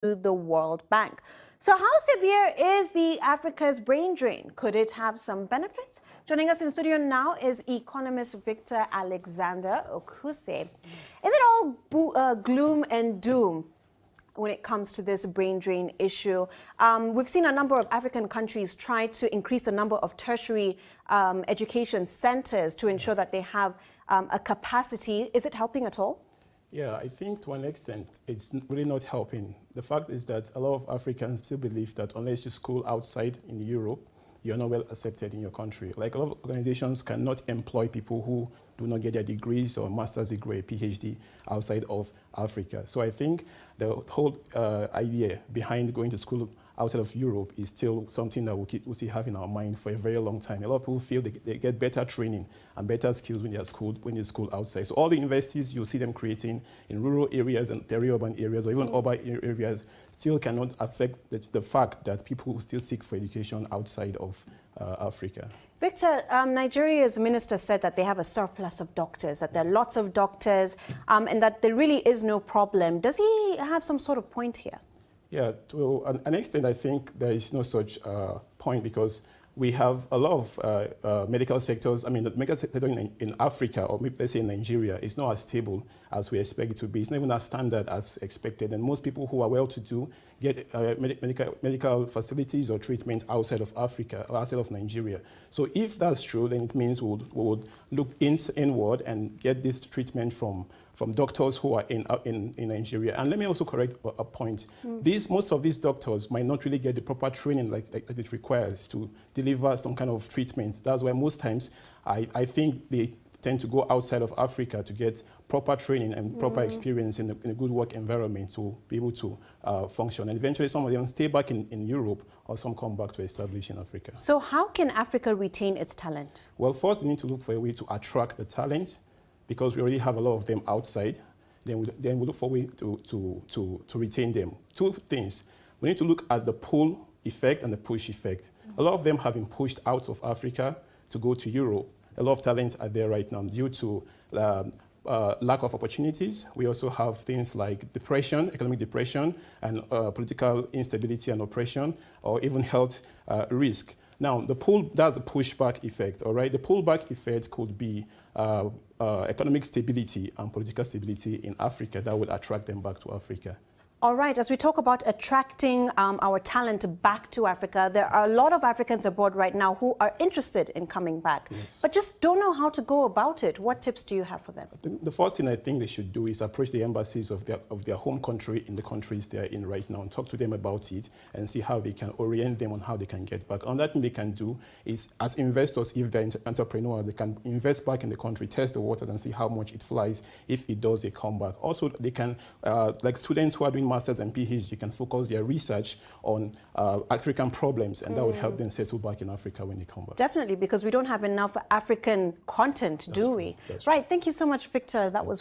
the World Bank. So how severe is the Africa's brain drain? Could it have some benefits? Joining us in the studio now is economist Victor Okhuese. Is it all gloom and doom when it comes to this brain drain issue? We've seen a number of African countries try to increase the number of tertiary education centers to ensure that they have a capacity. Is it helping at all? Yeah, I think to an extent, it's really not helping. The fact is that a lot of Africans still believe that unless you school outside in Europe, you're not well accepted in your country. Like a lot of organizations cannot employ people who do not get their degrees or master's degree, PhD outside of Africa. So I think the whole idea behind going to school outside of Europe is still something that we'll still have in our mind for a very long time. A lot of people feel they get better training and better skills when they're schooled outside. So all the universities you see them creating in rural areas and peri-urban areas or even urban areas still cannot affect the fact that people still seek for education outside of Africa. Victor, Nigeria's minister said that they have a surplus of doctors, that there are lots of doctors, and that there really is no problem. Does he have some sort of point here? Yeah, to an extent, I think there is no such point because we have a lot of medical sectors. I mean, the medical sector in Africa, or maybe let's say in Nigeria, is not as stable as we expect it to be. It's not even as standard as expected. And most people who are well-to-do get medical facilities or treatment outside of Africa or outside of Nigeria. So if that's true, then it means we would look inward and get this treatment from doctors who are in Nigeria. And let me also correct a point. Most of these doctors might not really get the proper training like it requires to deliver some kind of treatment. That's why most times I think they tend to go outside of Africa to get proper training and proper experience in a good work environment to be able to function. And eventually some of them stay back in Europe or some come back to establish in Africa. So how can Africa retain its talent? Well, first we need to look for a way to attract the talent, because we already have a lot of them outside. Then we look for a way to retain them. Two things. We need to look at the pull effect and the push effect. A lot of them have been pushed out of Africa to go to Europe. A lot of talents are there right now due to lack of opportunities. We also have things like depression, economic depression, and political instability and oppression, or even health risk. Now, that's the pushback effect, all right? The pullback effect could be economic stability and political stability in Africa that will attract them back to Africa. All right, as we talk about attracting our talent back to Africa, there are a lot of Africans abroad right now who are interested in coming back, but just don't know how to go about it. What tips do you have for them? The first thing I think they should do is approach the embassies of their home country in the countries they're in right now and talk to them about it and see how they can orient them on how they can get back. Another thing they can do is, as investors, if they're entrepreneurs, they can invest back in the country, test the waters and see how much it flies. If it does, they come back. Also, they can, like students who are doing masters and PhD, can focus their research on African problems, and that would help them settle back in Africa when they come back. Definitely, because we don't have enough African content, do we? That's right. Thank you so much, Victor. That was